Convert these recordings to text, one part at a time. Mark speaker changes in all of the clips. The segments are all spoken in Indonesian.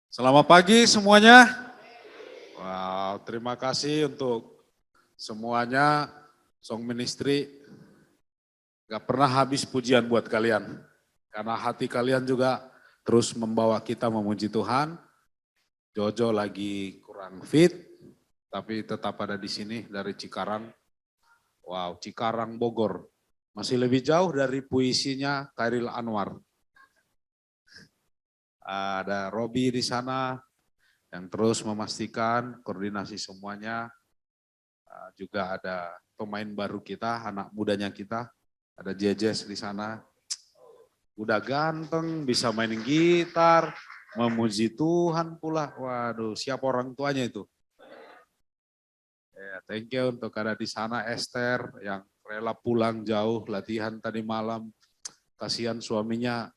Speaker 1: Selamat pagi semuanya. Wow, terima kasih untuk semuanya. Song Ministry gak pernah habis pujian buat kalian. Karena hati kalian juga terus membawa kita memuji Tuhan. Jojo lagi kurang fit, tapi tetap ada di sini dari Cikarang. Wow, Cikarang Bogor. Masih lebih jauh dari puisinya Khairil Anwar. Ada Robi di sana yang terus memastikan koordinasi semuanya. Juga ada pemain baru kita, anak mudanya kita, ada Jejes di sana. Udah ganteng, bisa main gitar, memuji Tuhan pula. Waduh, siapa orang tuanya itu? Ya, thank you untuk ada di sana Esther yang rela pulang jauh latihan tadi malam. Kasihan suaminya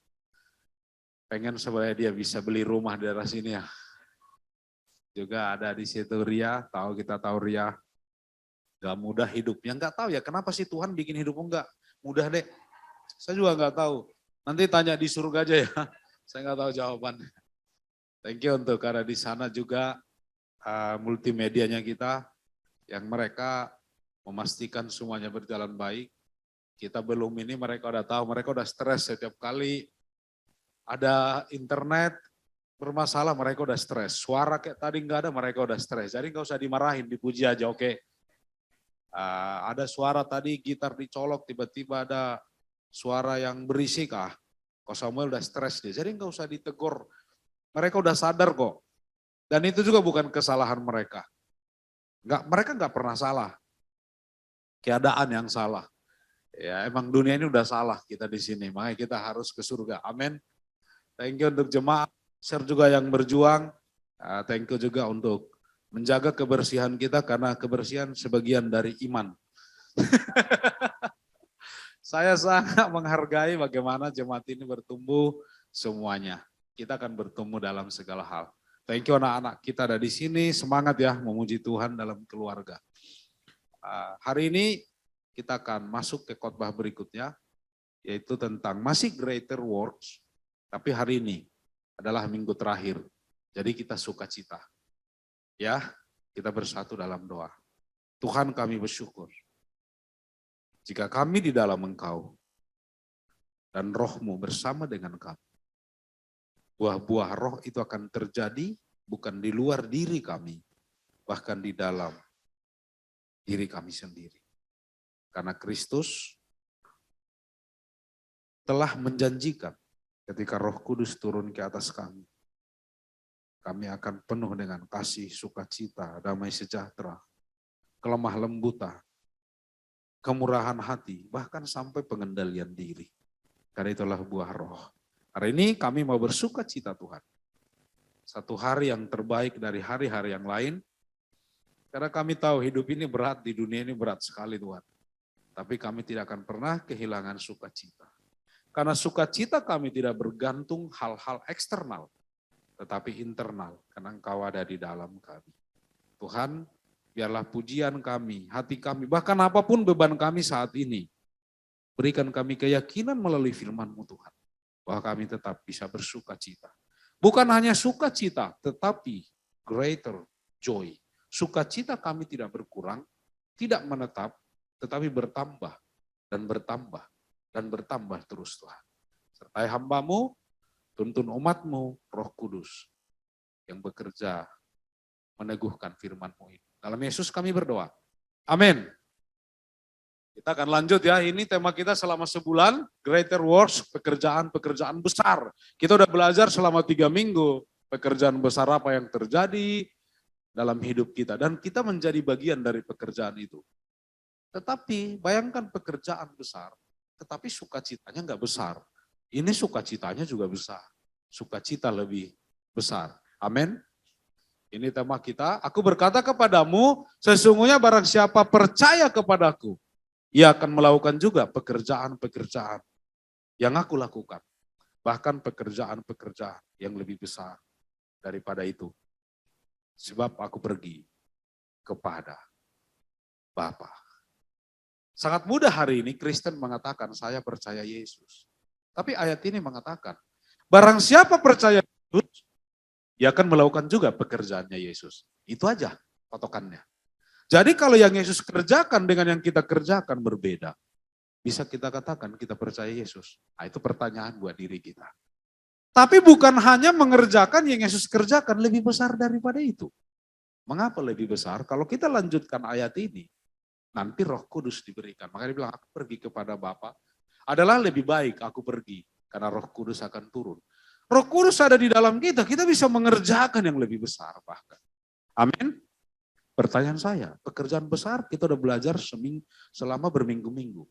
Speaker 1: pengen supaya dia bisa beli rumah di daerah sini ya. Juga ada di situ Ria, kita tahu Ria. Gak mudah hidupnya, nggak tahu ya kenapa sih Tuhan bikin hidupmu nggak mudah deh. Saya juga nggak tahu. Nanti tanya di surga aja ya. Saya nggak tahu jawabannya. Thank you untuk ada di sana juga multimedianya kita yang mereka memastikan semuanya berjalan baik. Kita belum ini mereka udah tahu, mereka udah stres setiap kali ada internet bermasalah mereka udah stres. Suara kayak tadi nggak ada mereka udah stres. Jadi nggak usah dimarahin, dipuji aja oke. Ada suara tadi gitar dicolok tiba-tiba ada suara yang berisik Kok Samuel udah stres dia. Jadi nggak usah ditegur. Mereka udah sadar kok. Dan itu juga bukan kesalahan mereka. Mereka nggak pernah salah. Keadaan yang salah. Ya emang dunia ini udah salah kita di sini. Makanya kita harus ke surga. Amin. Thank you untuk jemaat. Share juga yang berjuang. Thank you juga untuk menjaga kebersihan kita karena kebersihan sebagian dari iman. Saya sangat menghargai bagaimana jemaat ini bertumbuh semuanya. Kita akan bertumbuh dalam segala hal. Thank you anak-anak kita ada di sini, semangat ya memuji Tuhan dalam keluarga. Hari ini kita akan masuk ke khotbah berikutnya, yaitu tentang masih greater works, tapi hari ini adalah minggu terakhir. Jadi kita sukacita. Ya, kita bersatu dalam doa. Tuhan kami bersyukur. Jika kami di dalam Engkau dan roh-Mu bersama dengan kami, buah-buah roh itu akan terjadi bukan di luar diri kami, bahkan di dalam diri kami sendiri. Karena Kristus telah menjanjikan ketika Roh Kudus turun ke atas kami, kami akan penuh dengan kasih, sukacita, damai sejahtera, kelemah lembutan, kemurahan hati, bahkan sampai pengendalian diri. Karena itulah buah roh. Hari ini kami mau bersuka cita Tuhan. Satu hari yang terbaik dari hari-hari yang lain. Karena kami tahu hidup ini berat, di dunia ini berat sekali Tuhan. Tapi kami tidak akan pernah kehilangan sukacita. Karena sukacita kami tidak bergantung hal-hal eksternal. Tetapi internal, karena Engkau ada di dalam kami. Tuhan, biarlah pujian kami, hati kami, bahkan apapun beban kami saat ini. Berikan kami keyakinan melalui firman-Mu Tuhan. Bahwa kami tetap bisa bersuka cita. Bukan hanya sukacita, tetapi greater joy. Sukacita kami tidak berkurang, tidak menetap, tetapi bertambah dan bertambah dan bertambah terus Tuhan. Sertai hamba-Mu, tuntun umat-Mu, Roh Kudus yang bekerja meneguhkan firman-Mu ini. Dalam Yesus kami berdoa. Amin. Kita akan lanjut ya, ini tema kita selama sebulan, Greater Works, pekerjaan-pekerjaan besar. Kita udah belajar selama 3 minggu, pekerjaan besar apa yang terjadi dalam hidup kita. Dan kita menjadi bagian dari pekerjaan itu. Tetapi bayangkan pekerjaan besar, tetapi sukacitanya nggak besar. Ini sukacitanya juga besar. Sukacita lebih besar. Amin. Ini tema kita. Aku berkata kepadamu, sesungguhnya barang siapa percaya kepadaku, ia akan melakukan juga pekerjaan-pekerjaan yang aku lakukan. Bahkan pekerjaan-pekerjaan yang lebih besar daripada itu. Sebab aku pergi kepada Bapa. Sangat mudah hari ini Kristen mengatakan saya percaya Yesus. Tapi ayat ini mengatakan, barang siapa percaya Yesus, ia akan melakukan juga pekerjaannya Yesus. Itu aja patokannya. Jadi kalau yang Yesus kerjakan dengan yang kita kerjakan berbeda, bisa kita katakan kita percaya Yesus. Nah, itu pertanyaan buat diri kita. Tapi bukan hanya mengerjakan yang Yesus kerjakan, lebih besar daripada itu. Mengapa lebih besar? Kalau kita lanjutkan ayat ini, nanti Roh Kudus diberikan. Makanya dia bilang, aku pergi kepada Bapa. Adalah lebih baik aku pergi, karena Roh Kudus akan turun. Roh Kudus ada di dalam kita bisa mengerjakan yang lebih besar bahkan. Amin. Pertanyaan saya, pekerjaan besar kita udah belajar selama berminggu-minggu.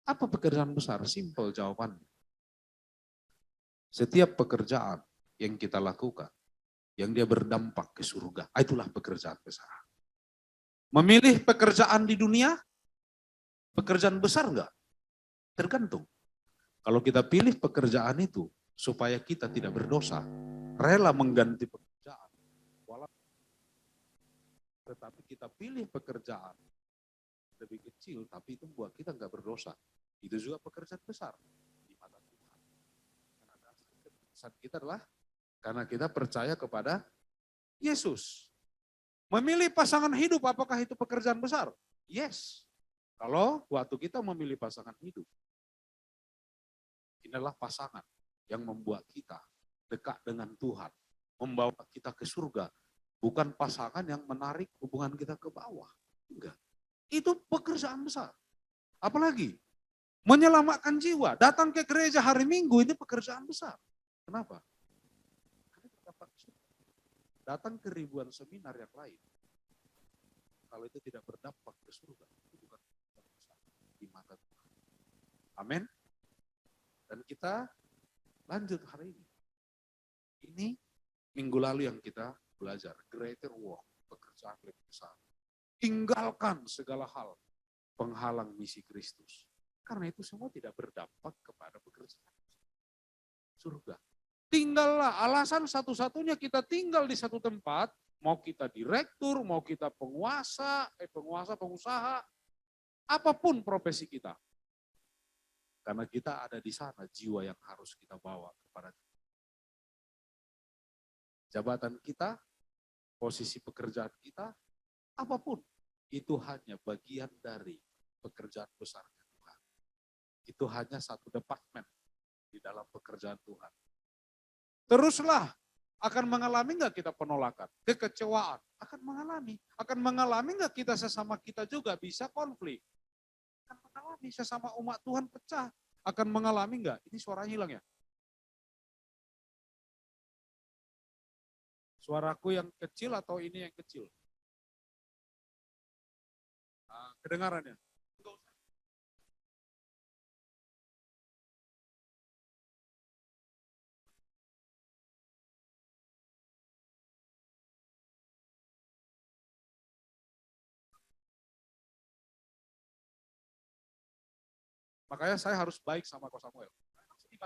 Speaker 1: Apa pekerjaan besar? Simpel jawabannya. Setiap pekerjaan yang kita lakukan, yang dia berdampak ke surga, itulah pekerjaan besar. Memilih pekerjaan di dunia, pekerjaan besar enggak? Tergantung. Kalau kita pilih pekerjaan itu, supaya kita tidak berdosa, rela mengganti pekerjaan. Tetapi kita pilih pekerjaan lebih kecil, tapi itu buat kita enggak berdosa. Itu juga pekerjaan besar di mata Tuhan. Karena dasar keputusan kita adalah karena kita percaya kepada Yesus. Memilih pasangan hidup, apakah itu pekerjaan besar? Yes. Kalau waktu kita memilih pasangan hidup, inilah pasangan yang membuat kita dekat dengan Tuhan, membawa kita ke surga. Bukan pasangan yang menarik hubungan kita ke bawah. Enggak. Itu pekerjaan besar. Apalagi menyelamatkan jiwa, datang ke gereja hari Minggu, ini pekerjaan besar. Kenapa? Karena kita dapat datang ke ribuan seminar yang lain. Kalau itu tidak berdampak ke surga, itu bukan pekerjaan besar di mata Tuhan. Amin. Dan kita lanjut hari ini. Ini minggu lalu yang kita belajar, greater work, pekerjaan lebih besar. Tinggalkan segala hal penghalang misi Kristus. Karena itu semua tidak berdampak kepada pekerjaan surga. Tinggallah, alasan satu-satunya kita tinggal di satu tempat, mau kita direktur, mau kita pengusaha, apapun profesi kita. Karena kita ada di sana, jiwa yang harus kita bawa kepada Tuhan. Jabatan kita, posisi pekerjaan kita, apapun, itu hanya bagian dari pekerjaan besar Tuhan. Itu hanya satu departemen di dalam pekerjaan Tuhan. Teruslah, akan mengalami nggak kita penolakan, kekecewaan? Akan mengalami. Akan mengalami nggak kita sesama kita juga bisa konflik? Akan mengalami, sesama umat Tuhan pecah. Akan mengalami nggak? Ini suaranya hilang ya? Suaraku yang kecil atau ini yang kecil? Kedengarannya? Makanya saya harus baik sama Ko Samuel.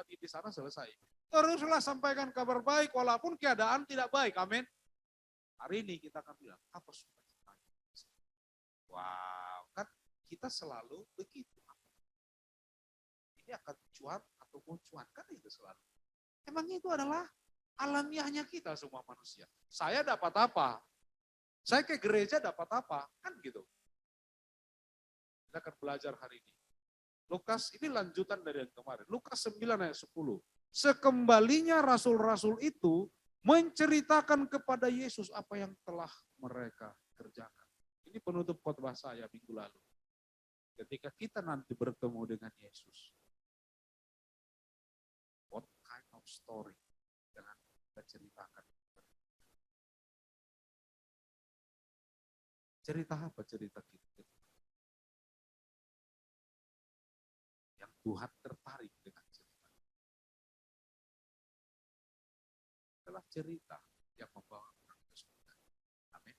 Speaker 1: Di sana selesai. Teruslah sampaikan kabar baik walaupun keadaan tidak baik. Amin. Hari ini kita akan bilang, apa sukacita? Wow, kan kita selalu begitu. Ini akan cuan atau mau cuan, kan itu selalu. Emang itu adalah alamiahnya kita semua manusia. Saya dapat apa? Saya ke gereja dapat apa? Kan gitu. Kita akan belajar hari ini. Lukas, ini lanjutan dari yang kemarin. Lukas 9 ayat 10. Sekembalinya rasul-rasul itu menceritakan kepada Yesus apa yang telah mereka kerjakan. Ini penutup khotbah saya minggu lalu. Ketika kita nanti bertemu dengan Yesus, what kind of story yang akan kita ceritakan? Cerita apa cerita kita? Yang Tuhan tertarik dengan cerita. Adalah cerita yang membawa orang ke surga. Amin.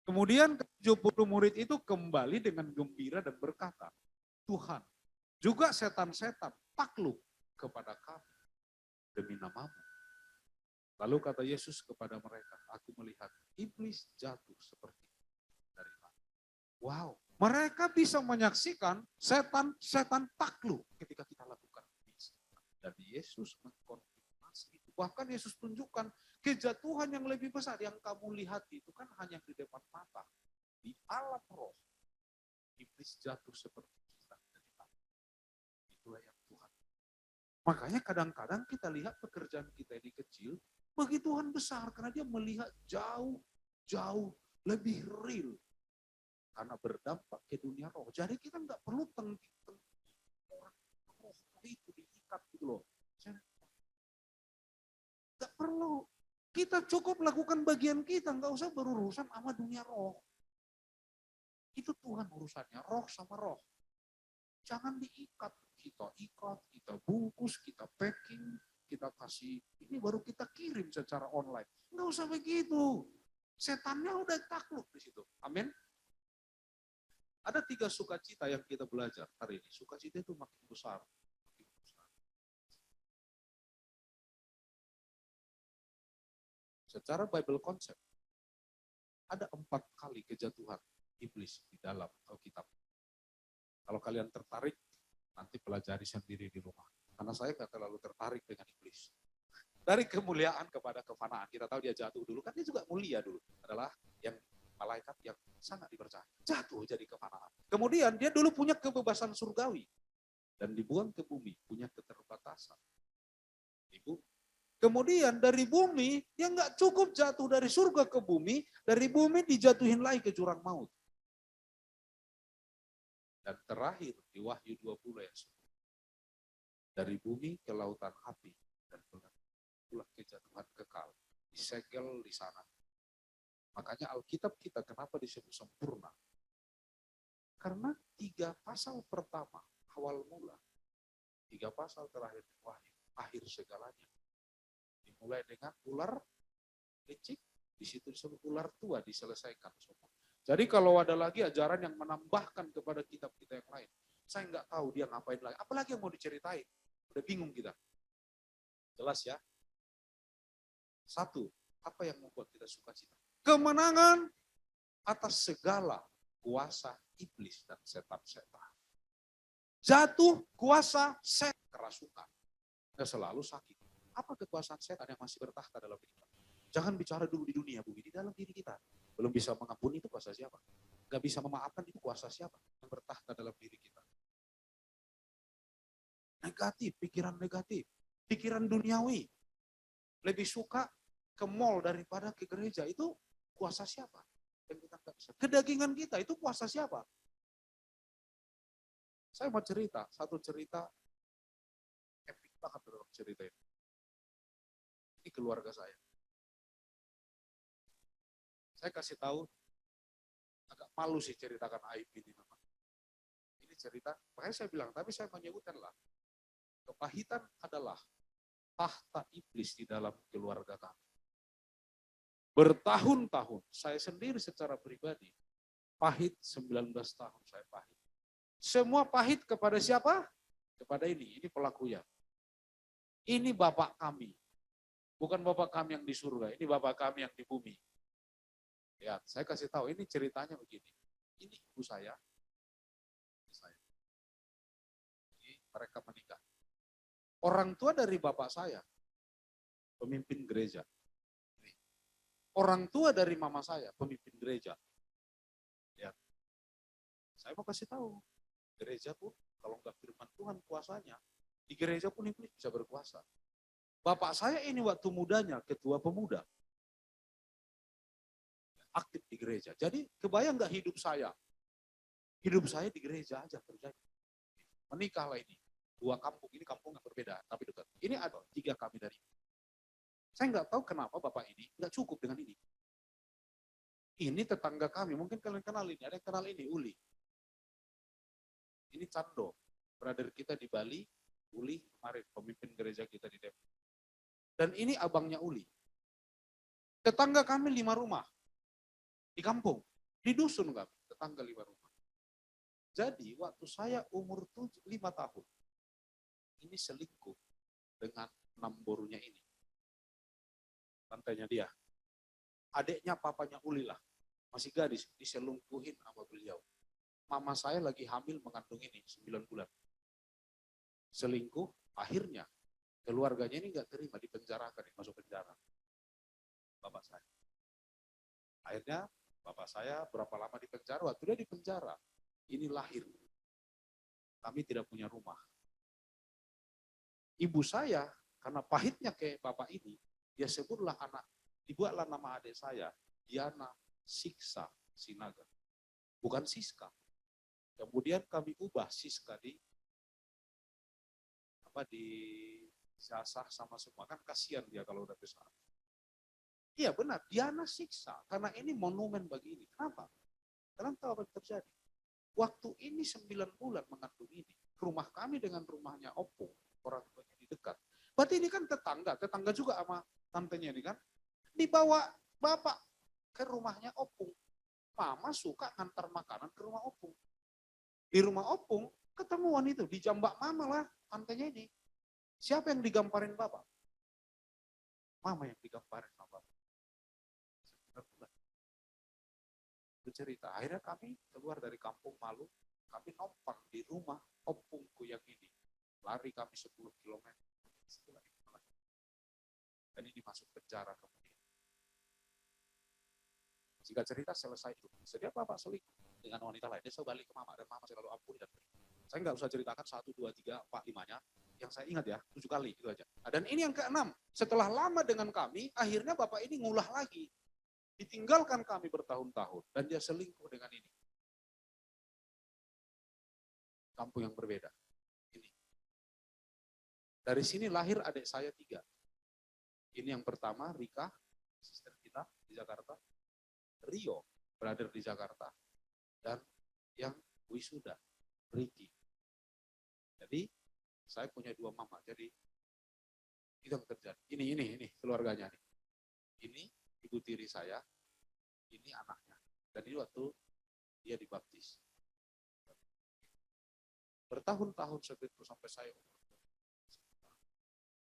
Speaker 1: Kemudian 70 murid itu kembali dengan gembira dan berkata, Tuhan, juga setan-setan takluk kepada kami demi namamu. Lalu kata Yesus kepada mereka, aku melihat iblis jatuh seperti dari langit. Wow, mereka bisa menyaksikan setan takluk ketika kita lakukan misi. Dan Yesus mengkonfirmasi itu Bahkan Yesus tunjukkan kejatuhan yang lebih besar yang kamu lihat itu kan hanya di depan mata. Di alam roh, iblis jatuh seperti kita. Itulah yang Tuhan. Makanya kadang-kadang kita lihat pekerjaan kita ini kecil, bagi Tuhan besar karena dia melihat jauh lebih real. Karena berdampak ke dunia roh. Jadi kita nggak perlu orang roh itu diikat gitu loh. Nggak perlu. Kita cukup lakukan bagian kita, nggak usah berurusan sama dunia roh. Itu Tuhan urusannya, roh sama roh. Jangan diikat. Kita ikat, kita bungkus, kita packing, kita kasih. Ini baru kita kirim secara online. Nggak usah begitu. Setannya udah takluk di situ. Amin. Ada 3 sukacita yang kita belajar hari ini. Sukacita itu makin besar. Secara Bible konsep, ada 4 kali kejatuhan iblis di dalam Alkitab. Kalau kalian tertarik, nanti pelajari sendiri di rumah. Karena saya nggak terlalu tertarik dengan iblis. Dari kemuliaan kepada kefanaan. Kita tahu dia jatuh dulu, kan dia juga mulia dulu. Adalah yang malaikat yang sangat dipercaya. Jatuh jadi kefanaan. Kemudian dia dulu punya kebebasan surgawi. Dan dibuang ke bumi, punya keterbatasan. Ibu. Kemudian dari bumi, dia nggak cukup jatuh dari surga ke bumi, dari bumi dijatuhin lagi ke jurang maut. Dan terakhir di Wahyu 20 ayat 10. Dari bumi ke lautan api dan pula kejatuhan kekal. Disegel di sana. Makanya Alkitab kita kenapa disebut sempurna? Karena 3 pasal pertama, awal mula. 3 pasal terakhir di Wahyu, akhir segalanya. Dimulai dengan ular licik, di situ disebut ular tua, diselesaikan semua. Jadi kalau ada lagi ajaran yang menambahkan kepada kitab kita yang lain, saya nggak tahu dia ngapain lagi. Apalagi yang mau diceritain, udah bingung kita. Jelas ya? 1, apa yang membuat kita sukacita? Kemenangan atas segala kuasa iblis dan setan-setan. Jatuh kuasa setan kerasukan. Nggak selalu sakit. Apa kekuasaan setan yang masih bertahta dalam diri kita? Jangan bicara dulu di dunia, bumi, di dalam diri kita. Belum bisa mengampuni itu kuasa siapa? Nggak bisa memaafkan itu kuasa siapa? Yang bertahta dalam diri kita. Negatif, pikiran negatif. Pikiran duniawi. Lebih suka ke mall daripada ke gereja. Itu kuasa siapa? Yang kita nggak bisa. Kedagingan kita, itu kuasa siapa? Saya mau cerita, satu cerita epic banget dalam cerita ini. Ini keluarga saya. Saya kasih tahu, agak malu sih ceritakan aib ini memang. Ini cerita, makanya saya bilang, tapi saya menyebutkanlah, kepahitan adalah tahta iblis di dalam keluarga kami. Bertahun-tahun, saya sendiri secara pribadi, pahit 19 tahun saya pahit. Semua pahit kepada siapa? Kepada ini pelakunya. Ini bapak kami. Bukan bapak kami yang di surga, ini bapak kami yang di bumi. Ya, saya kasih tahu, ini ceritanya begini. Ini ibu saya. Ini mereka menikah. Orang tua dari bapak saya, pemimpin gereja. Orang tua dari mama saya, pemimpin gereja. Ya, saya mau kasih tahu, gereja pun kalau nggak firman Tuhan kuasanya, di gereja pun iblis bisa berkuasa. Bapak saya ini waktu mudanya ketua pemuda, aktif di gereja. Jadi kebayang nggak hidup saya? Hidup saya di gereja aja terjadi. Menikahlah ini. 2 kampung, ini kampung yang berbeda, tapi dekat. Ini ada 3 kami dari ini. Saya nggak tahu kenapa bapak ini nggak cukup dengan ini. Ini tetangga kami, mungkin kalian kenal ini, ada yang kenal ini, Uli. Ini Cando, brother kita di Bali, Uli kemarin, pemimpin gereja kita di Depok. Dan ini abangnya Uli. Tetangga kami 5 rumah. Di kampung, di dusun kami, tetangga 5 rumah. Jadi waktu saya umur 5 tahun, ini selingkuh dengan 6 borunya ini. Tantenya dia. Adiknya papanya Uli lah, masih gadis, diselingkuhin sama beliau. Mama saya lagi hamil mengandung ini 9 bulan. Selingkuh, akhirnya Keluarganya ini nggak terima, dipenjarakan, masuk penjara. Bapak saya. Akhirnya bapak saya berapa lama di penjara? Waktu dia di penjara, ini lahir. Kami tidak punya rumah. Ibu saya, karena pahitnya ke bapak ini, dia sebutlah dibuatlah nama adik saya, Diana Siksa Sinaga. Bukan Siska. Kemudian kami ubah Siska di Sasah sama semua. Kan kasihan dia kalau udah besar. Iya benar, Diana Siksa. Karena ini monumen bagi ini. Kenapa? Kalian tahu apa yang terjadi? Waktu ini 9 bulan mengandung ini, rumah kami dengan rumahnya Opung, orang tuanya di dekat. Berarti ini kan tetangga juga sama tantenya ini kan. Dibawa bapak ke rumahnya Opung. Mama suka ngantar makanan ke rumah Opung. Di rumah Opung ketemuan itu, dijambak mama lah tantenya ini. Siapa yang digamparin bapak? Mama yang digamparin sama bapak. Bercerita. Akhirnya kami keluar dari kampung malu, kami numpang di rumah opungku yang ini. Lari kami 10 km. Dan ini masuk penjara kemudian. Jika cerita selesai itu. Setiap bapak selingkuh dengan wanita lain, dia selalu balik ke mama. Dan mama selalu ampuni dan beri. Saya nggak usah ceritakan 1, 2, 3, 4, 5-nya. Yang saya ingat ya, 7 kali itu aja. Dan ini yang ke-6. Setelah lama dengan kami, akhirnya bapak ini ngulah lagi. Ditinggalkan kami bertahun-tahun dan dia selingkuh dengan ini. Kampung yang berbeda. Ini. Dari sini lahir adik saya 3. Ini yang pertama, Rika, sister kita di Jakarta. Rio, brother di Jakarta. Dan yang wisuda, Ricky. Jadi, saya punya 2 mama. Jadi, itu yang terjadi. Ini keluarganya. Ini ibu tiri saya, ini anaknya. Dan ini waktu dia dibaptis. Bertahun-tahun seperti itu sampai saya umur.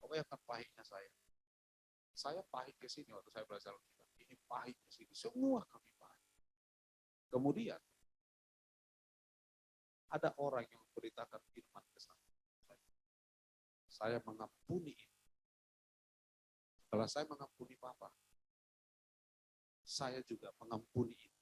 Speaker 1: Pokoknya kan pahitnya saya. Saya pahit ke sini waktu saya belajar Alkitab. Ini pahit ke sini. Semua kami pahit. Kemudian ada orang yang memberitakan firman ke saya. Saya mengampuni ini. Setelah saya mengampuni Papa, saya juga mengampuni ini.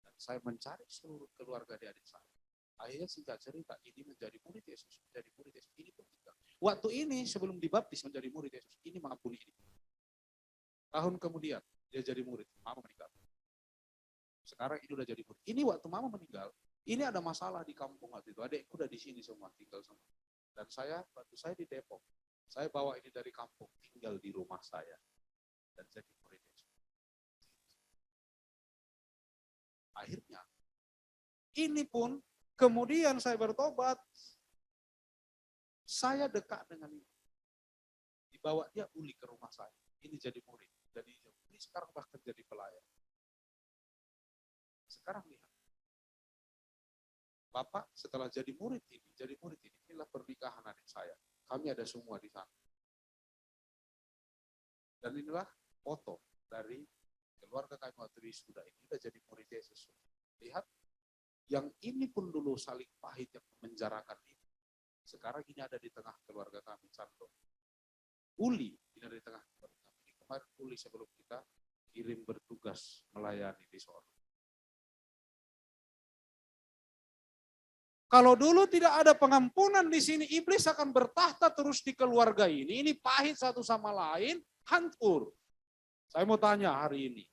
Speaker 1: Dan saya mencari seluruh keluarga di adik saya. Akhirnya singkat cerita, ini menjadi murid Yesus. Menjadi murid Yesus. Ini pun juga. Waktu ini sebelum dibaptis menjadi murid Yesus. Ini mengampuni ini. Tahun kemudian, dia jadi murid. Mama meninggal. Sekarang ini udah jadi murid. Ini waktu mama meninggal, ini ada masalah di kampung waktu itu. Adekku udah di sini semua, tinggal semua. Dan waktu saya di Depok, saya bawa ini dari kampung, tinggal di rumah saya. Dan jadi murid Yesus. Akhirnya, ini pun kemudian saya bertobat, saya dekat dengan ini. Dibawa dia Uli ke rumah saya. Ini jadi murid. Jadi ini sekarang bahkan jadi pelayan. Sekarang lihat. Bapak setelah jadi murid ini, inilah pernikahan adik saya. Kami ada semua di sana. Dan inilah foto dari keluarga kami waktu wisuda ini sudah jadi murid Yesus. Lihat, yang ini pun dulu saling pahit yang menjarakan ini. Sekarang ini ada di tengah keluarga kami, Cando. Uli ini ada di tengah keluarga kami. Kemarin Uli sebelum kita kirim bertugas melayani di Solo. Kalau dulu tidak ada pengampunan di sini, iblis akan bertahta terus di keluarga ini. Ini pahit satu sama lain, hancur. Saya mau tanya hari ini.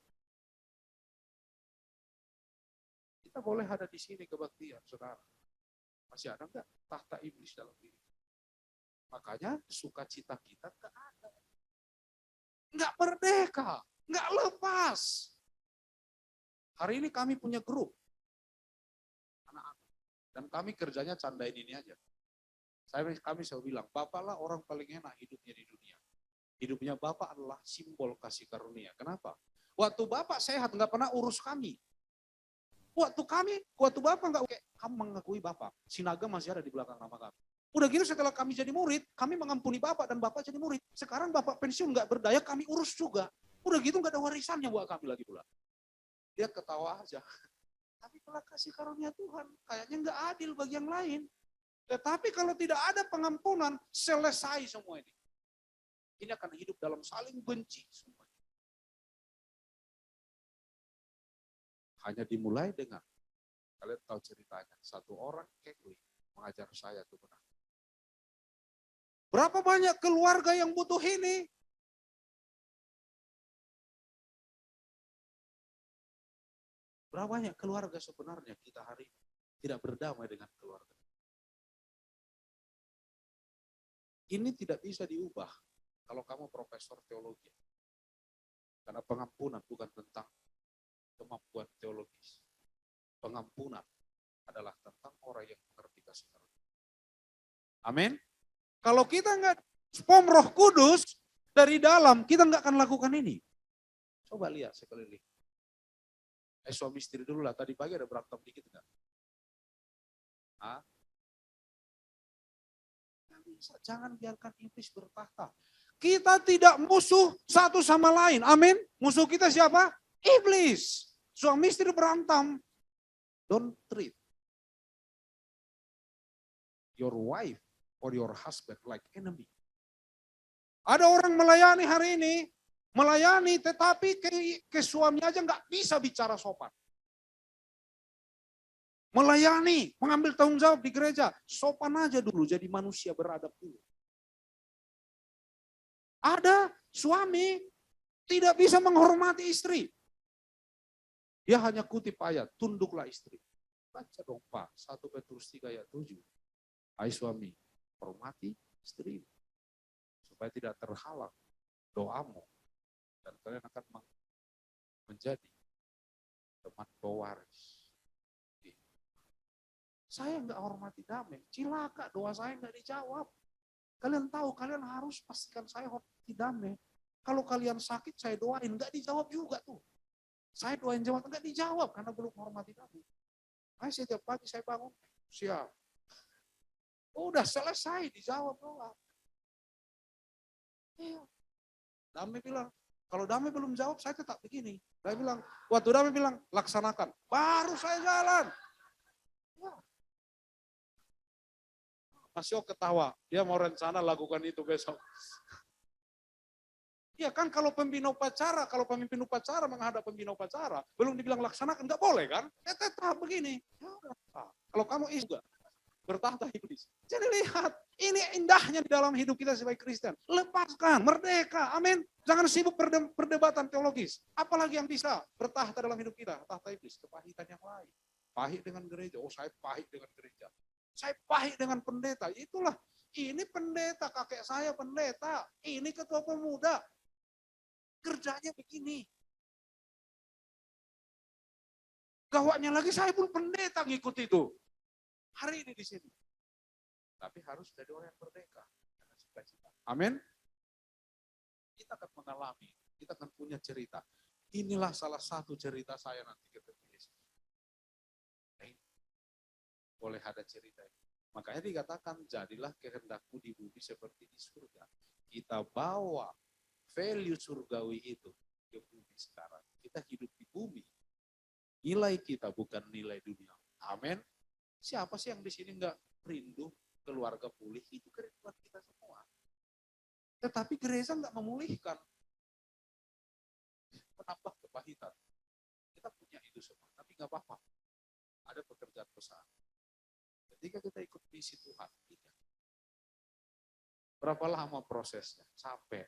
Speaker 1: Kita boleh ada di sini kebaktian, saudara. Masih ada enggak tahta iblis dalam diri? Makanya sukacita kita enggak ada. Enggak merdeka, enggak lepas. Hari ini kami punya grup. Dan kami kerjanya candain ini aja. Kami selalu bilang, Bapak lah orang paling enak hidupnya di dunia. Hidupnya Bapak adalah simbol kasih karunia. Kenapa? Waktu Bapak sehat, nggak pernah urus kami. Waktu Bapak nggak, kamu mengakui Bapak. Sinaga masih ada di belakang nama kami. Udah gitu setelah kami jadi murid, kami mengampuni Bapak dan Bapak jadi murid. Sekarang Bapak pensiun nggak berdaya, kami urus juga. Udah gitu nggak ada warisannya buat kami lagi pula. Dia ketawa aja. Tapi kalau kasih karunia Tuhan, kayaknya nggak adil bagi yang lain. Tetapi kalau tidak ada pengampunan, selesai semua ini. Ini akan hidup dalam saling benci semua. Hanya dimulai dengan, kalian tahu ceritanya, satu orang kekli mengajar saya kebenaran. Berapa banyak keluarga yang butuh ini? Berapa banyak keluarga sebenarnya kita hari ini tidak berdamai dengan keluarga. Ini tidak bisa diubah kalau kamu profesor teologi. Karena pengampunan bukan tentang kemampuan teologis. Pengampunan adalah tentang orang yang mengerti kasih karunia. Amin. Kalau kita nggak spom Roh Kudus dari dalam, kita nggak akan lakukan ini. Coba lihat sekeliling. Suami istri dulu lah, tadi pagi ada berantem dikit nggak? Jangan biarkan iblis bertahta. Kita tidak musuh satu sama lain. Amin. Musuh kita siapa? Iblis. Suami istri berantem. Don't treat your wife or your husband like enemy. Ada orang melayani hari ini, melayani tetapi ke suami aja nggak bisa bicara sopan. Melayani, mengambil tanggung jawab di gereja, sopan aja dulu, jadi manusia beradab dulu. Ada suami tidak bisa menghormati istri. Dia hanya kutip ayat, tunduklah istri. Baca dong Pak, 1 Petrus 3 ayat 7. Hai suami, hormati istri, supaya tidak terhalang doamu, dan kalian akan menjadi teman pewaris. Saya nggak hormati damai, cilaka, doa saya nggak dijawab. Kalian tahu, kalian harus pastikan saya hormati damai. Kalau kalian sakit, saya doain, nggak dijawab juga tuh. Saya doain jawab, nggak dijawab karena belum hormati damai. Setiap pagi saya bangun, siap. Udah selesai, dijawab doa. Iya. Damai bilang, kalau damai belum jawab, saya tetap begini. Saya bilang, waktu damai bilang, laksanakan. Baru saya jalan. Ya. Masih ketawa, dia mau rencana lakukan itu besok. Ya kan kalau pemimpin upacara menghadap pembina upacara, belum dibilang laksanakan, nggak boleh kan? Ya tetap begini. Ya, kalau kamu juga bertahta iblis. Jadi lihat, ini indahnya di dalam hidup kita sebagai Kristen. Lepaskan, merdeka, amin. Jangan sibuk perdebatan teologis. Apalagi yang bisa bertahta dalam hidup kita, tahta iblis, kepahitan yang lain. Pahit dengan gereja, saya pahit dengan gereja. Saya pahit dengan pendeta, itulah. Ini pendeta, kakek saya pendeta. Ini ketua pemuda. Kerjanya begini. Gawatnya lagi saya pun pendeta ngikut itu. Hari ini di sini. Tapi harus jadi orang yang merdeka. Amin. Kita akan mengalami, kita akan punya cerita. Inilah salah satu cerita saya nanti ketemu Yesus. Boleh ada cerita ini. Makanya dikatakan, jadilah kehendakmu di bumi seperti di surga. Kita bawa value surgawi itu ke bumi sekarang. Kita hidup di bumi. Nilai kita bukan nilai dunia. Amin. Siapa sih yang di sini nggak rindu keluarga pulih? Itu kerinduan kita semua. Tetapi gereja nggak memulihkan. Menambah kepahitan. Kita punya itu semua, tapi nggak apa-apa. Ada pekerjaan besar. Ketika kita ikut misi Tuhan, berapa lama prosesnya? Sampai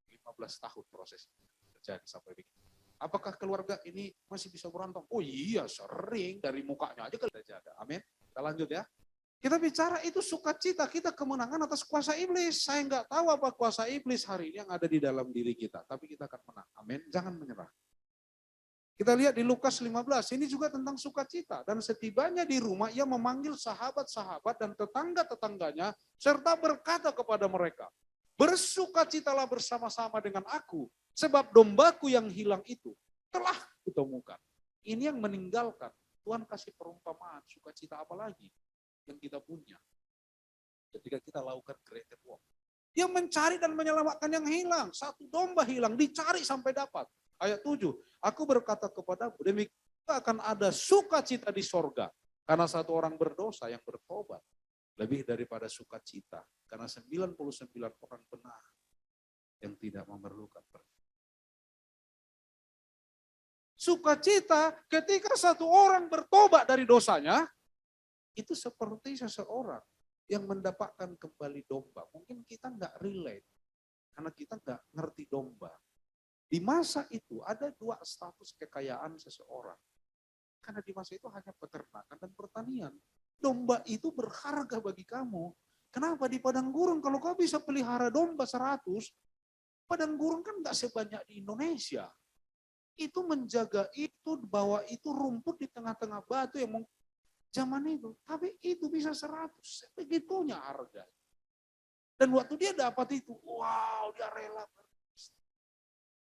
Speaker 1: 15 tahun prosesnya terjadi sampai begini. Apakah keluarga ini masih bisa berantem? Oh iya, sering, dari mukanya aja kita jaga. Amin. Kita lanjut ya. Kita bicara itu sukacita kita kemenangan atas kuasa iblis. Saya nggak tahu apa kuasa iblis hari ini yang ada di dalam diri kita, tapi kita akan menang. Amin. Jangan menyerah. Kita lihat di Lukas 15, ini juga tentang sukacita. Dan setibanya di rumah, ia memanggil sahabat-sahabat dan tetangga-tetangganya, serta berkata kepada mereka, bersukacitalah bersama-sama dengan aku, sebab dombaku yang hilang itu telah kutemukan. Ini yang meninggalkan. Tuhan kasih perumpamaan, sukacita apa lagi yang kita punya ketika kita lakukan greater work. Dia mencari dan menyelamatkan yang hilang. Satu domba hilang, dicari sampai dapat. Ayat 7, aku berkata kepadamu, demikian akan ada sukacita di sorga, karena satu orang berdosa yang bertobat. lebih daripada sukacita, karena 99 orang benar yang tidak memerlukan pertolongan. Sukacita ketika satu orang bertobat dari dosanya, itu seperti seseorang yang mendapatkan kembali domba. Mungkin kita nggak relate, karena kita nggak ngerti domba. Di masa itu ada dua status kekayaan seseorang. Karena di masa itu hanya peternakan dan pertanian. Domba itu berharga bagi kamu. Kenapa? Di padang gurun kalau kau bisa pelihara domba 100, padang gurun kan nggak sebanyak di Indonesia. Itu menjaga itu, bawa itu rumput di tengah-tengah batu yang zaman itu. Tapi itu bisa 100, sebegitunya harga. Dan waktu dia dapat itu, wow, dia rela berpesta.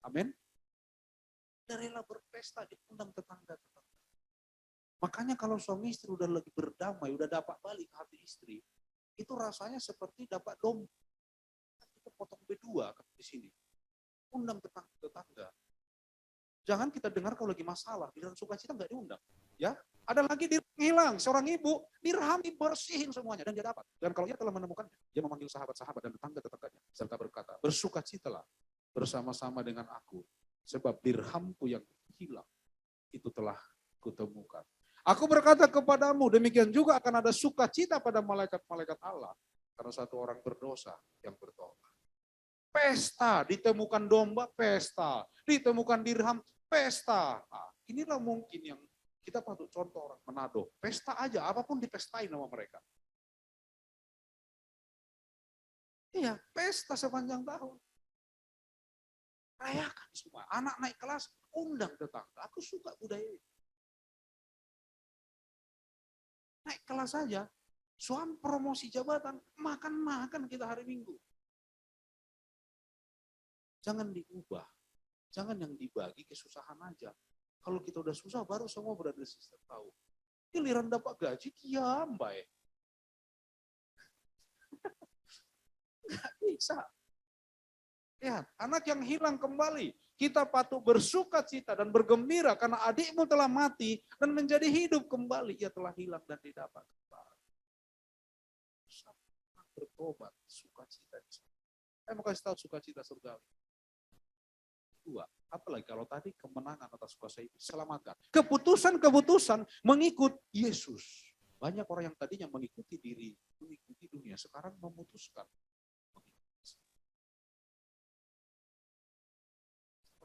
Speaker 1: Amin. Dia rela berpesta, dia undang tetangga-tetangga. Makanya kalau suami istri udah lagi berdamai, udah dapat balik hati istri, itu rasanya seperti dapat domba. Kita potong B2 di sini. Undang tetangga. Jangan kita dengar kalau lagi masalah, di dalam sukacita nggak diundang. Ya, ada lagi dirham hilang, seorang ibu, dirham dibersihin semuanya dan dia dapat. Dan kalau ia telah menemukannya, dia memanggil sahabat-sahabat dan tetangga-tetangganya serta berkata, bersukacitalah bersama-sama dengan aku, sebab dirhamku yang hilang itu telah kutemukan. Aku berkata kepadamu, demikian juga akan ada sukacita pada malaikat-malaikat Allah karena satu orang berdosa yang bertobat. Pesta, ditemukan domba, pesta, ditemukan dirham, pesta. Nah, inilah mungkin yang kita patut contoh orang Manado. Pesta aja, apapun dipestain sama mereka. Iya, pesta sepanjang tahun. Rayakan semua. Anak naik kelas, undang tetangga. Aku suka budaya itu. Naik kelas saja, suam promosi jabatan, makan-makan kita hari Minggu. Jangan diubah. Jangan yang dibagi kesusahan aja. Kalau kita udah susah, baru semua berada di sistem tahu. Giliran dapat gaji, diam baik. Nggak bisa. Lihat, anak yang hilang kembali. Kita patut bersuka cita dan bergembira karena adikmu telah mati dan menjadi hidup kembali. Ia telah hilang dan didapat kembali. Bertobat, sukacita. Saya mau kasih tahu sukacita surgawi. Dua, apalagi kalau tadi kemenangan atas kuasa itu, selamatkan. Keputusan-keputusan mengikut Yesus. Banyak orang yang tadinya mengikuti dunia, sekarang memutuskan.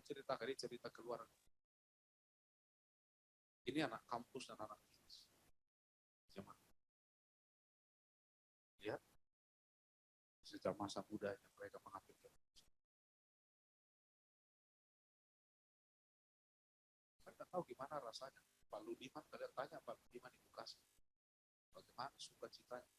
Speaker 1: Cerita dari cerita keluarga. Ini anak kampus dan anak bisnis. Zaman. Lihat, sejak masa mudanya mereka mengambil keputusan. Saya nggak tahu gimana rasanya. Pak Ludiman, kalian tanya Pak Ludiman itu kasih. Bagaimana sukacitanya?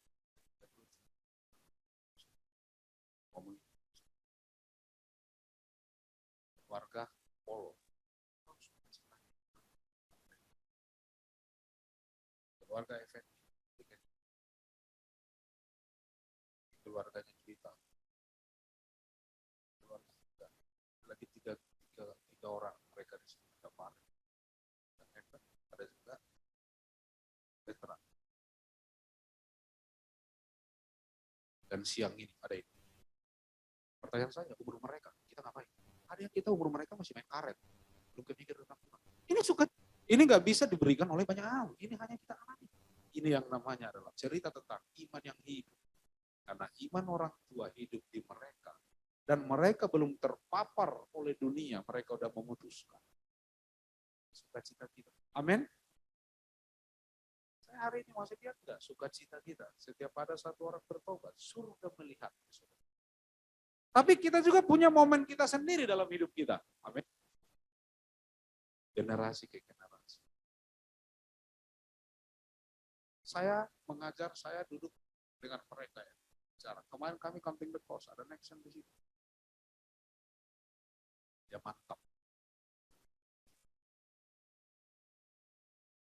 Speaker 1: Keluarga Polo. Keluarga Effendi. Keluarganya cerita. Keluarga kita. Lagi tiga orang mereka di sini kemarin. Dan ada juga veteran. Dan siang ini ada ini. Pertanyaan saya, umur mereka, kita ngapain? Ada yang kita umur mereka masih main karet. Belum kepikir tentang Tuhan. Ini nggak bisa diberikan oleh banyak hal. Ini hanya kita alami. Ini yang namanya adalah cerita tentang iman yang hidup. Karena iman orang tua hidup di mereka. Dan mereka belum terpapar oleh dunia. Mereka sudah memutuskan. Sukacita kita. Amin. Saya hari ini masih lihat enggak sukacita kita. Setiap ada satu orang bertobat, surga melihat. Tapi kita juga punya momen kita sendiri dalam hidup kita. Amin. Generasi ke generasi. Saya mengajar, saya duduk dengan mereka ya. Bicara. Kemarin kami camping the coast, ada Nexon di situ. Ya mantap.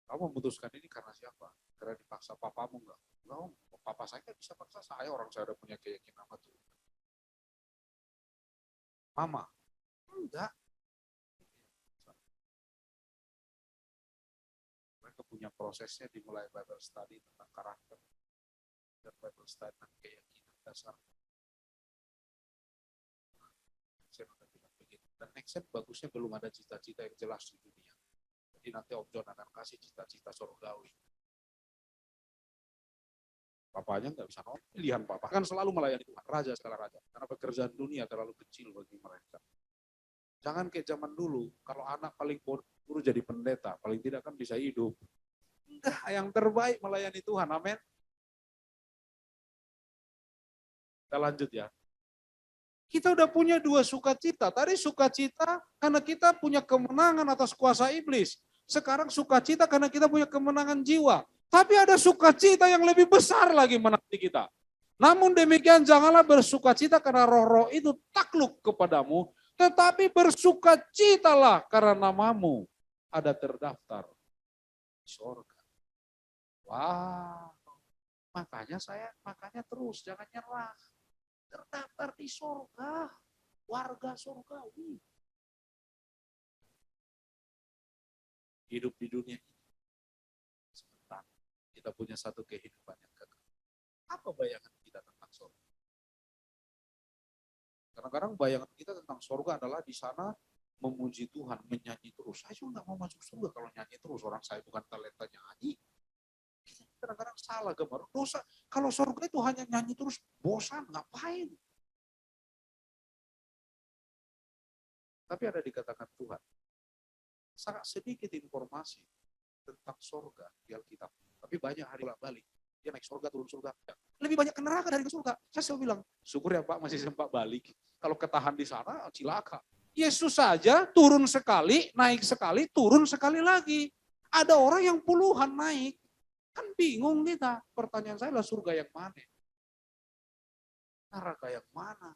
Speaker 1: Kamu memutuskan ini karena siapa? Karena dipaksa papamu enggak? Enggak, papa saya bisa paksa saya, orang saya udah punya keyakinan apa tuh. Mama, enggak. Mereka punya prosesnya dimulai Bible study tentang karakter. Dan Bible statement keyakinan dasar. Saya udah bilang begitu. Dan next bagusnya belum ada cita-cita yang jelas di dunia. Jadi nanti Om John akan kasih cita-cita surgawi. Papanya nggak bisa nolak. Pilihan papa kan selalu melayani Tuhan, raja segala raja. Karena pekerjaan dunia terlalu kecil bagi mereka. Jangan kayak zaman dulu, kalau anak paling bodoh jadi pendeta, paling tidak kan bisa hidup. Enggak, yang terbaik melayani Tuhan, amin. Kita lanjut ya. Kita udah punya dua sukacita. Tadi sukacita karena kita punya kemenangan atas kuasa iblis. Sekarang sukacita karena kita punya kemenangan jiwa. Tapi ada sukacita yang lebih besar lagi menanti kita. Namun demikian janganlah bersukacita karena roh-roh itu takluk kepadamu. Tetapi bersukacitalah karena namamu ada terdaftar di surga. Wah, makanya terus jangan nyerah. Terdaftar di surga, warga surgawi. Hidup di dunia ini sebentar. Kita punya satu kehidupan yang kekal. Apa bayangan kita tentang surga? Kadang-kadang bayangan kita tentang surga adalah di sana memuji Tuhan, menyanyi terus. Saya juga nggak mau masuk surga kalau nyanyi terus. Orang saya bukan talenta nyanyi. Kadang-kadang salah gambar. Dosa. Kalau surga itu hanya nyanyi terus, bosan, ngapain? Tapi ada dikatakan Tuhan. Sangat sedikit informasi tentang surga di Alkitab. Tapi banyak hari balik. Dia naik surga, turun surga. Lebih banyak ke neraka dari ke surga. Saya selalu bilang, syukur ya Pak masih sempat balik. Kalau ketahan di sana, cilaka. Yesus saja turun sekali, naik sekali, turun sekali lagi. Ada orang yang puluhan naik. Kan bingung kita. Pertanyaan saya lah surga yang mana? Neraka yang mana?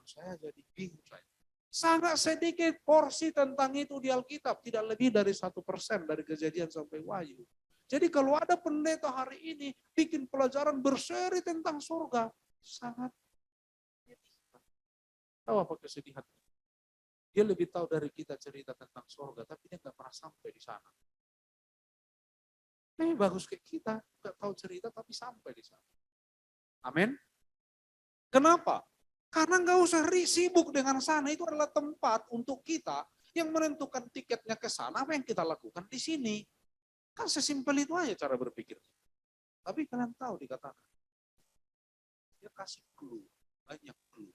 Speaker 1: Saya jadi bingung saya. Sangat sedikit porsi tentang itu di Alkitab. Tidak lebih dari 1% dari Kejadian sampai Wahyu. Jadi kalau ada pendeta hari ini bikin pelajaran berseri tentang surga. Sangat tahu apa kesedihan. Dia lebih tahu dari kita cerita tentang surga. Tapi dia nggak pernah sampai di sana. Bagus kayak kita. Nggak tahu cerita tapi sampai di sana. Amin. Kenapa? Karena nggak usah sibuk dengan sana, itu adalah tempat untuk kita yang menentukan tiketnya ke sana, apa yang kita lakukan di sini. Kan sesimpel itu aja cara berpikir. Tapi kalian tahu dikatakan, dia kasih clue, banyak clue.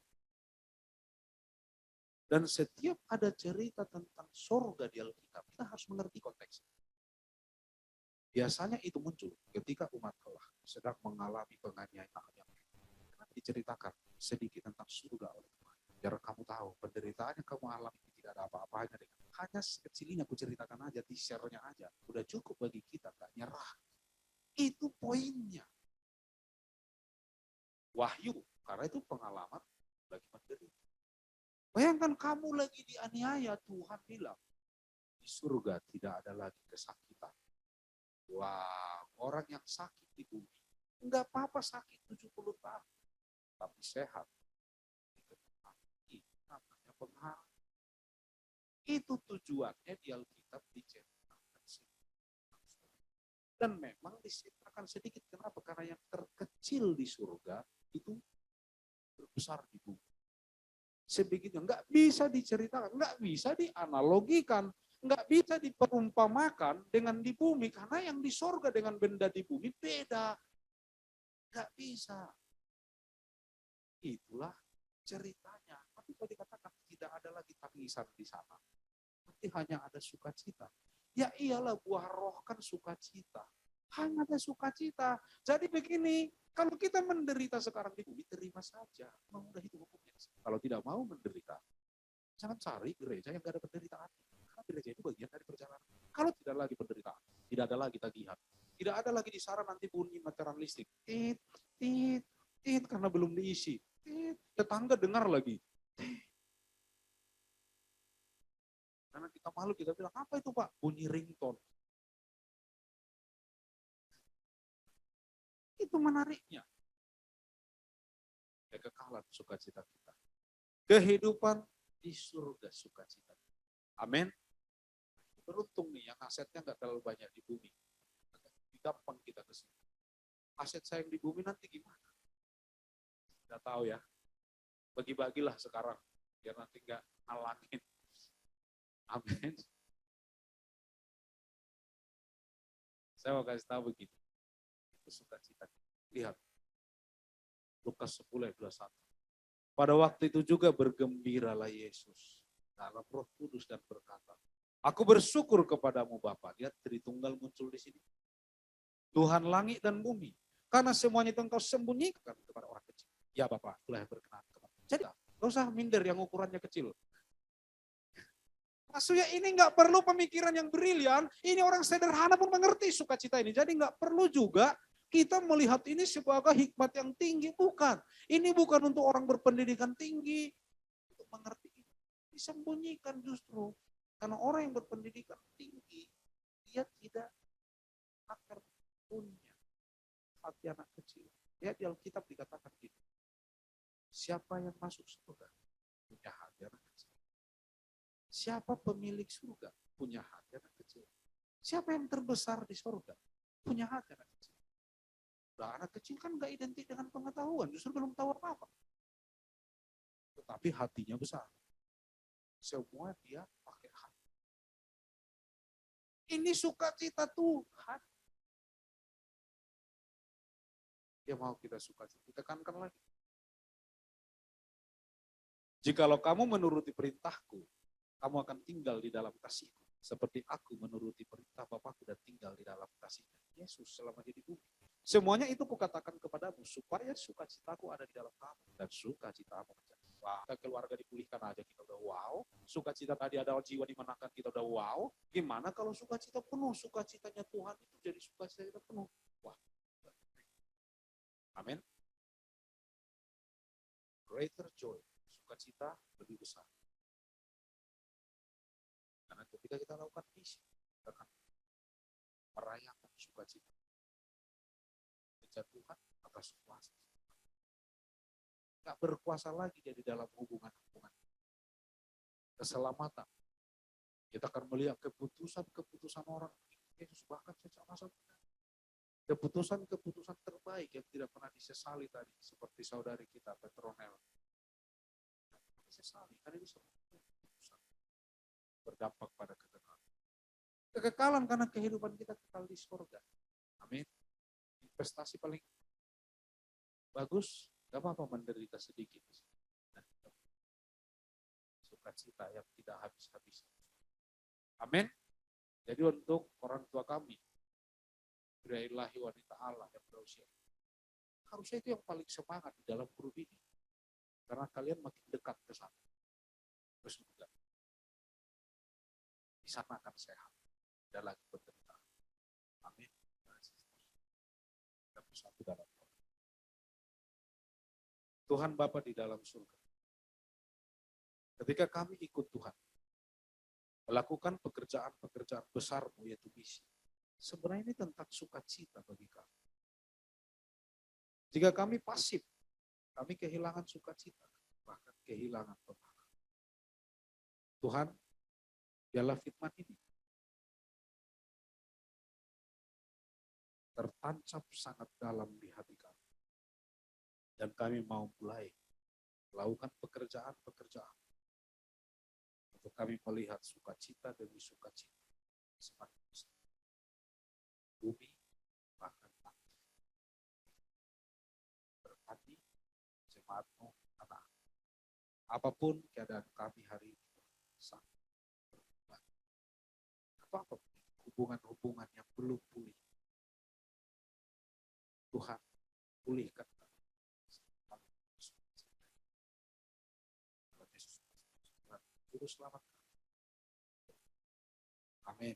Speaker 1: Dan setiap ada cerita tentang surga di Alkitab, kita harus mengerti konteksnya. Biasanya itu muncul ketika umat Allah sedang mengalami penganiayaan yang diceritakan sedikit tentang surga oleh Tuhan. Biar kamu tahu, penderitaan yang kamu alami tidak ada apa-apanya. Hanya sekecil ini aku ceritakan aja, di-share-nya aja. Udah cukup bagi kita, gak nyerah. Itu poinnya. Wahyu, karena itu pengalaman bagi penderita. Bayangkan kamu lagi dianiaya, Tuhan bilang, di surga tidak ada lagi kesakitan. Wah, orang yang sakit di bumi, enggak apa-apa sakit 70 tahun. Tapi sehat. Namanya penghalang. Itu tujuannya di Alkitab diceritakan sedikit. Dan memang diceritakan sedikit. Kenapa? Karena yang terkecil di surga itu terbesar di bumi. Sebegitu. Nggak bisa diceritakan, nggak bisa dianalogikan, nggak bisa diperumpamakan dengan di bumi. Karena yang di surga dengan benda di bumi beda. Nggak bisa. Itulah ceritanya. Tapi kalau dikatakan tidak ada lagi tangisan di sana, nanti hanya ada sukacita. Ya iyalah, buah roh kan sukacita. Hanya ada sukacita. Jadi begini, kalau kita menderita sekarang di bumi, terima saja. Memang udah itu hukumnya. Kalau tidak mau menderita, jangan cari gereja yang gak ada penderitaan. Karena gereja itu bagian dari perjalanan. Kalau tidak lagi penderitaan, tidak ada lagi tagihan, tidak ada lagi di sana nanti bunyi meteran listrik. Karena belum diisi. Tetangga dengar lagi. Karena kita malu, kita bilang, apa itu Pak? Bunyi ringtone. Itu menariknya. Kekekalan sukacita kita. Kehidupan di surga sukacita. Amin. Beruntung nih yang asetnya nggak terlalu banyak di bumi. Gampang kita ke sini. Aset saya yang di bumi nanti gimana? Tidak tahu ya. Bagi-bagilah sekarang, biar nanti nggak halangin. Amin. Saya mau kasih tahu begini. Itu sukacita. Lihat. Lukas 10 ayat 21. Pada waktu itu juga bergembiralah Yesus dalam Roh Kudus dan berkata, aku bersyukur kepadamu Bapa. Lihat Tritunggal muncul di sini. Tuhan langit dan bumi. Karena semuanya itu engkau sembunyikan kepada orang kecil. Ya Bapak, itulah yang berkenan kepada. Jadi, gak usah minder yang ukurannya kecil. Maksudnya ini nggak perlu pemikiran yang brilian, ini orang sederhana pun mengerti sukacita ini. Jadi nggak perlu juga kita melihat ini sebagai hikmat yang tinggi, bukan. Ini bukan untuk orang berpendidikan tinggi, untuk mengerti ini. Disembunyikan justru. Karena orang yang berpendidikan tinggi, dia tidak akan punya hati anak kecil. Ya, di Alkitab dikatakan gitu. Siapa yang masuk surga punya hati anak kecil. Siapa pemilik surga punya hati anak kecil. Siapa yang terbesar di surga punya hati anak kecil. Nah, anak kecil kan gak identik dengan pengetahuan, justru belum tahu apa-apa. Tetapi hatinya besar. Semua dia pakai hati. Ini sukacita Tuhan. Dia mau kita sukacita. Ditekankan lagi. Jikalau kamu menuruti perintahku, kamu akan tinggal di dalam kasihku. Seperti aku menuruti perintah Bapakku dan tinggal di dalam kasihnya. Yesus selama dia di bumi. Semuanya itu kukatakan kepadamu, supaya sukacitaku ada di dalam kamu. Dan sukacitamu menjadi. Wah, keluarga dipulihkan aja kita udah wow. Sukacita tadi ada jiwa dimenangkan kita udah wow. Gimana kalau sukacita penuh? Sukacitanya Tuhan itu jadi sukacita kita penuh. Wah. Amin. Greater joy. Sukacita lebih besar. Karena ketika kita lakukan misi, kita akan merayakan sukacita. Kejatuhan atas kuasa. Tidak berkuasa lagi jadi dalam hubungan-hubungan. Keselamatan. Kita akan melihat keputusan-keputusan orang. Yesus bahkan sejak masa muda. Keputusan-keputusan terbaik yang tidak pernah disesali tadi. Seperti saudari kita, Petronel. Disesali, karena itu keputusan. Berdampak pada kekekalan. Kekekalan karena kehidupan kita kekal di surga. Amin. Investasi paling bagus, gak apa-apa menderita sedikit. Dan sukacita yang tidak habis-habis. Amin. Jadi untuk orang tua kami, pria ilahi wanita Allah yang berusia, harusnya itu yang paling semangat di dalam grup ini. Karena kalian makin dekat ke sana. Terus juga. Di sana akan sehat. Tidak lagi penderitaan. Amin. Dan bersatu dalam Tuhan Bapa di dalam surga. Ketika kami ikut Tuhan, melakukan pekerjaan-pekerjaan besarmu yaitu misi. Sebenarnya ini tentang sukacita bagi kami. Jika kami pasif, kami kehilangan sukacita, bahkan kehilangan pengharapan. Tuhan, biarlah firman ini tertancap sangat dalam di hati kami. Dan kami mau mulai melakukan pekerjaan-pekerjaan untuk kami melihat sukacita demi sukacita semakin besar. Bumi bahkan langit. Berkati jemaatmu anak. Apapun keadaan kami hari ini sangat berubah. Apa-apa hubungan-hubungan yang belum pulih. Tuhan pulihkan. Juru selamat. Amin.